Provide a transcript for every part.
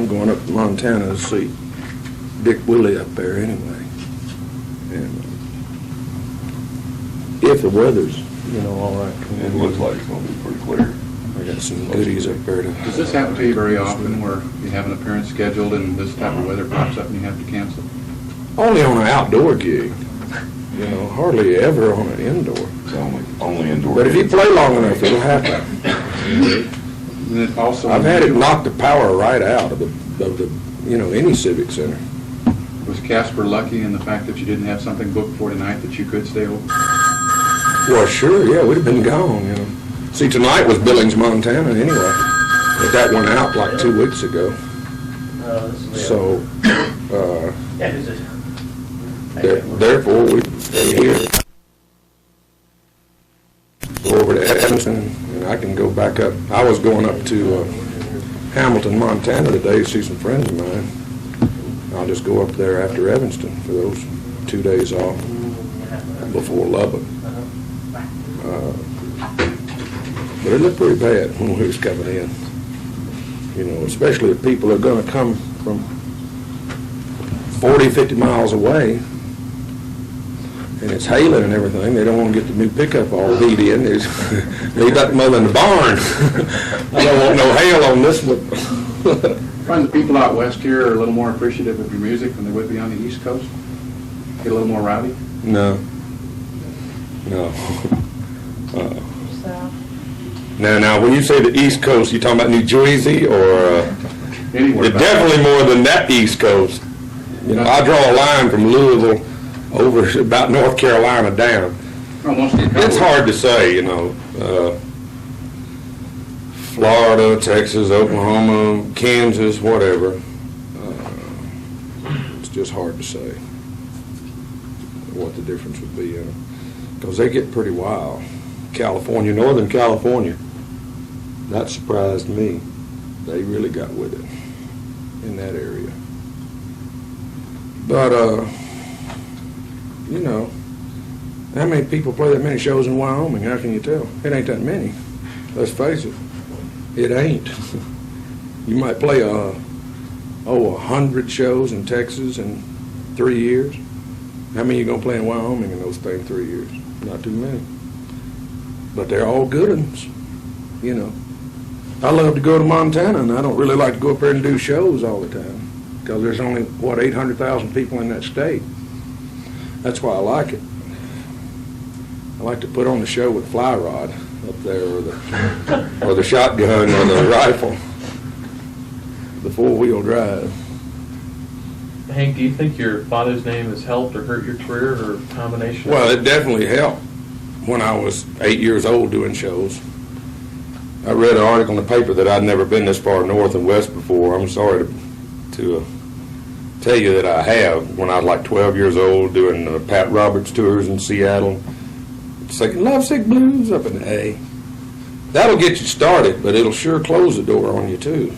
I'm going up to Montana to see Dick Willie up there anyway. And if the weather's, all right. It looks like it's going to be pretty clear. I got some goodies up there to... Does this happen to you very often where you have an appearance scheduled and this type of weather pops up and you have to cancel? Only on an outdoor gig. Hardly ever on an indoor. It's only indoor. But if you play long enough, it'll happen. And then also, I've had it knock the power right out of the any civic center. was Casper lucky in the fact that you didn't have something booked for tonight that you could stay open? Well, sure, yeah, we'd have been gone, See, tonight was Billings, Montana, anyway. But that went out like 2 weeks ago. So, therefore, we stay here. Go over to Evanston, and I can go back up. I was going up to Hamilton, Montana today to see some friends of mine. I'll just go up there after Evanston for those 2 days off before Lubbock. But it looked pretty bad when we was coming in. Especially if people are going to come from 40, 50 miles away, and it's hailing and everything. They don't want to get the new pickup all beat in. Leave that mother in the barn. I don't want no hail on this one. Find the people out west here are a little more appreciative of your music than they would be on the East Coast? Get a little more rowdy? No. Now, when you say the East Coast, you talking about New Jersey or Anywhere. definitely more than that East Coast. I draw a line from Louisville over about North Carolina down. It's hard to say, Florida, Texas, Oklahoma, Kansas, whatever. It's just hard to say what the difference would be in it, because they get pretty wild. California, Northern California, that surprised me. They really got with it in that area. But, how many people play that many shows in Wyoming? How can you tell? It ain't that many. Let's face it. It ain't. You might play 100 shows in Texas in 3 years. How many you gonna play in Wyoming in those same 3 years? Not too many. But they're all good ones, I love to go to Montana, and I don't really like to go up there and do shows all the time, because there's only, 800,000 people in that state. That's why I like it. I like to put on the show with fly rod up there, or the shotgun, or the rifle, the 4-wheel drive. Hank, do you think your father's name has helped or hurt your career, or a combination? Well, it definitely helped when I was 8 years old doing shows. I read an article in the paper that I'd never been this far north and west before. I'm sorry to tell you that I have. When I was like 12 years old doing Pat Roberts tours in Seattle, singing Lovesick Blues up in the A. That'll get you started, but it'll sure close the door on you too.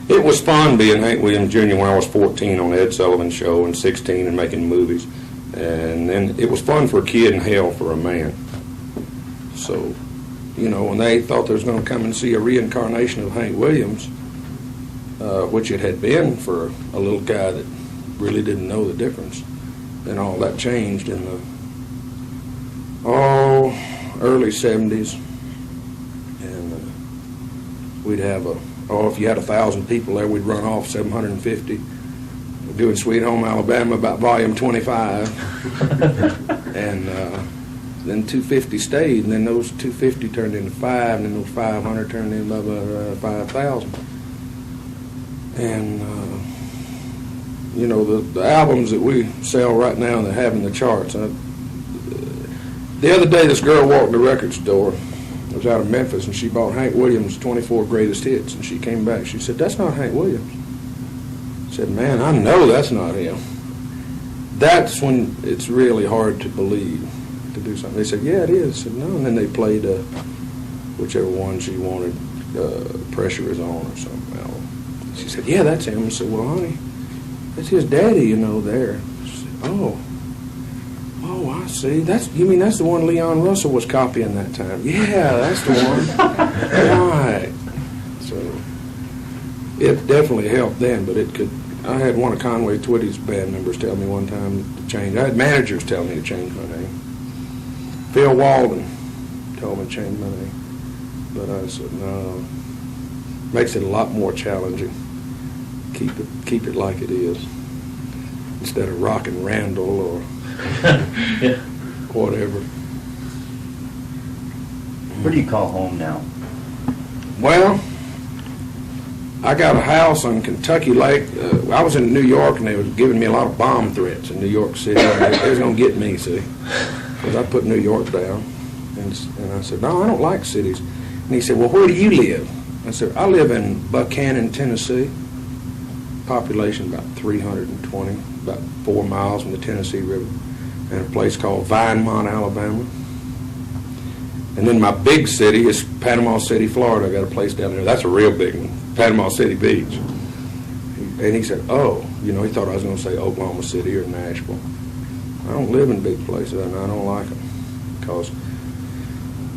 It was fun being Hank Williams Jr. when I was 14 on the Ed Sullivan Show and 16 and making movies. And then it was fun for a kid and hell for a man. So, when they thought they was going to come and see a reincarnation of Hank Williams, which it had been for a little guy that really didn't know the difference, then all that changed in the early 70s. And we'd have if you had 1,000 people there, we'd run off 750. Doing Sweet Home Alabama about volume 25. And then 250 stayed, and then those 250 turned into 5, and then those 500 turned into 5,000. And, the albums that we sell right now that have in the charts. The other day, this girl walked in the record store. I was out of Memphis, and she bought Hank Williams' 24 Greatest Hits, and she came back. She said, "That's not Hank Williams." I said, "Man, I know that's not him." That's when it's really hard to believe, to do something. They said, "Yeah, it is." I said, "No," and then they played whichever one she wanted, Pressure Is On or something else. She said, "Yeah, that's him." I said, "Well, honey, that's his daddy, there." She said, "Oh, I see. You mean that's the one Leon Russell was copying that time?" "Yeah, that's the one." Right. So, it definitely helped then, but it could, I had one of Conway Twitty's band members tell me one time to change. I had managers tell me to change my name. Phil Walden told me to change my name. But I said, no, makes it a lot more challenging. Keep it like it is, instead of Rockin' Randall or Yeah. whatever. What do you call home now? Well, I got a house on Kentucky Lake. I was in New York, and they was giving me a lot of bomb threats in New York City. They was going to get me, see, because I put New York down. And I said, no, I don't like cities. And he said, well, where do you live? I said, I live in Buchanan, Tennessee. Population about 320, about 4 miles from the Tennessee River. And a place called Vinemont, Alabama. And then my big city is Panama City, Florida. I got a place down there. That's a real big one, Panama City Beach. And he said, oh, you know, he thought I was going to say Oklahoma City or Nashville. I don't live in big places, and I don't like them. Because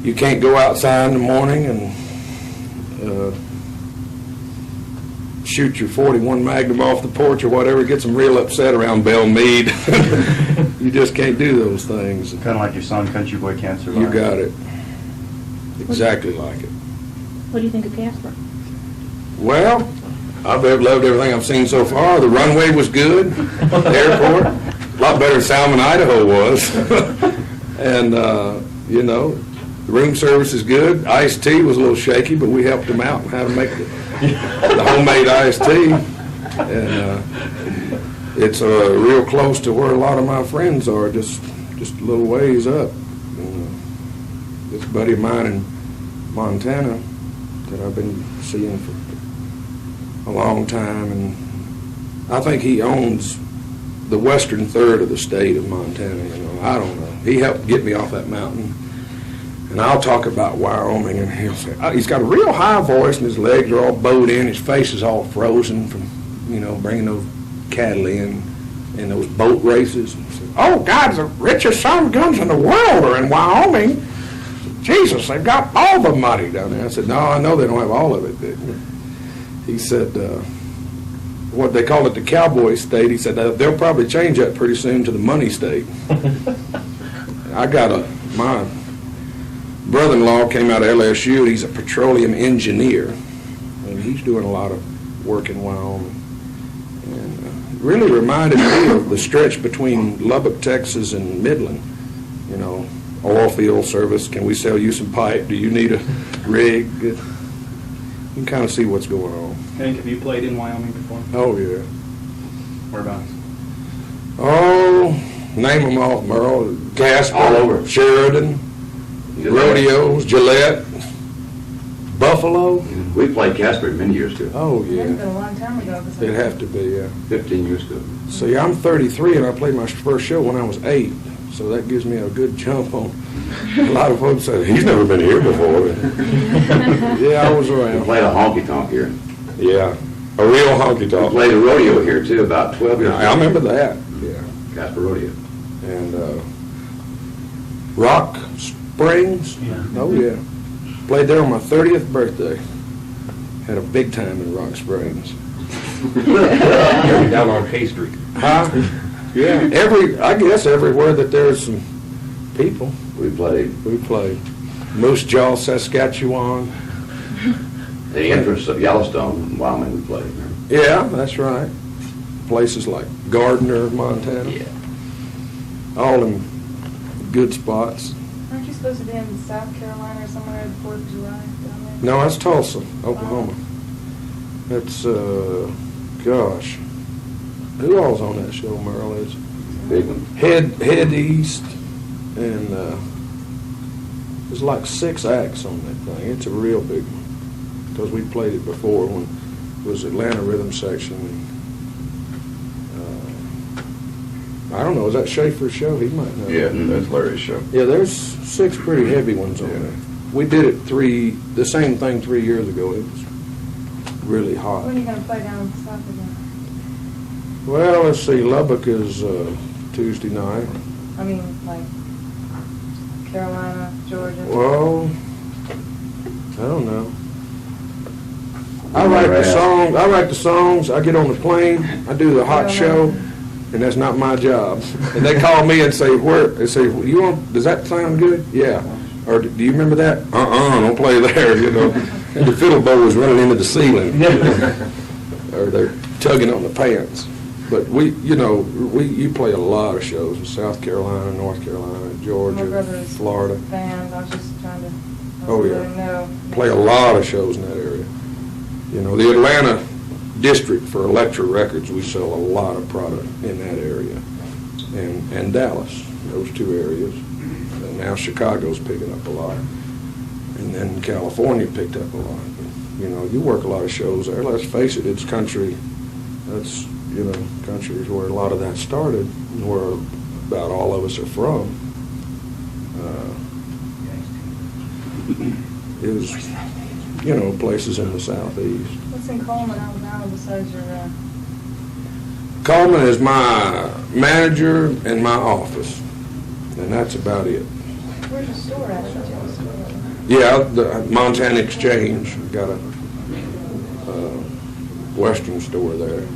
you can't go outside in the morning and shoot your 41 Magnum off the porch or whatever. Get them real upset around Belle Meade. You just can't do those things. Kind of like your song, Country Boy Can't Survive. You got it. Exactly like it. What do you think of Casper? Well, I've loved everything I've seen so far. The runway was good. The airport, a lot better than Salmon, Idaho was. And, you know, the room service is good. Iced tea was a little shaky, but we helped them out and how to make the homemade iced tea. And it's real close to where a lot of my friends are, just a little ways up. This buddy of mine in Montana that I've been seeing for a long time, and I think he owns the western third of the state of Montana. You know, I don't know. He helped get me off that mountain, and I'll talk about Wyoming, and he'll say he's got a real high voice, and his legs are all bowed in, his face is all frozen from, you know, bringing those cattle in those boat races. And said, oh God, the richest son of guns in the world are in Wyoming. Jesus, they've got all the money down there. I said, no, I know they don't have all of it. He said, what they call it, the cowboy state. He said, they'll probably change that pretty soon to the money state. My brother-in-law came out of LSU, and he's a petroleum engineer, and he's doing a lot of work in Wyoming. And really reminded me of the stretch between Lubbock, Texas, and Midland, you know, oil field service. Can we sell you some pipe? Do you need a rig? You can kind of see what's going on. Hank, have you played in Wyoming before? Oh, yeah. Whereabouts? Oh, name them all, Merle. Casper. All over. Sheridan. Rodeos. Gillette. Buffalo. We played Casper many years ago, Oh, It had yeah. been a long time ago. 'Cause It'd have to be, yeah. 15 years ago. See, I'm 33, and I played my first show when I was 8, so that gives me a good jump on. A lot of folks say, he's never been here before. Yeah, I was We around. played a honky-tonk here. Yeah, a real honky We tonk. played a rodeo here, too, about 12 years ago. I remember that, yeah. Casper Rodeo. And Rock Springs? Yeah. Oh, yeah. Played there on my 30th birthday. Had a big time in Rock Springs. Down on K Street. Huh? Yeah, I guess everywhere that there's some people, We played we played. Moose Jaw, Saskatchewan. the entrance of Yellowstone in Wyoming, we played. Yeah, that's right. Places like Gardner, Montana. Yeah. All them good spots. Aren't you supposed to be in South Carolina or somewhere at the 4th of July down there? No, that's Tulsa, Oklahoma. That's, gosh. Who all's on that show, Merle? Is Big one. Head East, and there's like 6 acts on that thing. It's a real big one, because we played it before when it was Atlanta Rhythm Section. I don't know, is that Schaefer's show? He might know. Yeah, that's Larry's show. Yeah, there's 6 pretty heavy ones on there. We did it the same thing 3 years ago. It was really hot. When are you going to play down south again? Well, let's see, Lubbock is Tuesday night. I mean, like Carolina, Georgia. Well, I don't know. I write the songs, I get on the plane, I do the hot show, and that's not my job. And they call me and say, they say, you want, does that sound good? Yeah. Or, do you remember that? Don't play there, you know. And the fiddle bow was running into the ceiling. Or they're tugging on the pants. But you play a lot of shows in South Carolina, North Carolina, My Georgia, brother's Florida. band, I was just trying to. Oh, yeah. Know. Play a lot of shows in that area. You know, the Atlanta district for Elektra Records, we sell a lot of product in that area. And Dallas, those two areas. And now Chicago's picking up a lot. And then California picked up a lot. But, you know, you work a lot of shows there. Let's face it, it's country. That's, country is where a lot of that started, and where about all of us are from. Is, places in the southeast. What's in Coleman, Alabama besides your, Coleman is my manager and my office, and that's about it. where's your store at? I thought you had a store. Yeah, the Montana Exchange, got a Western store there.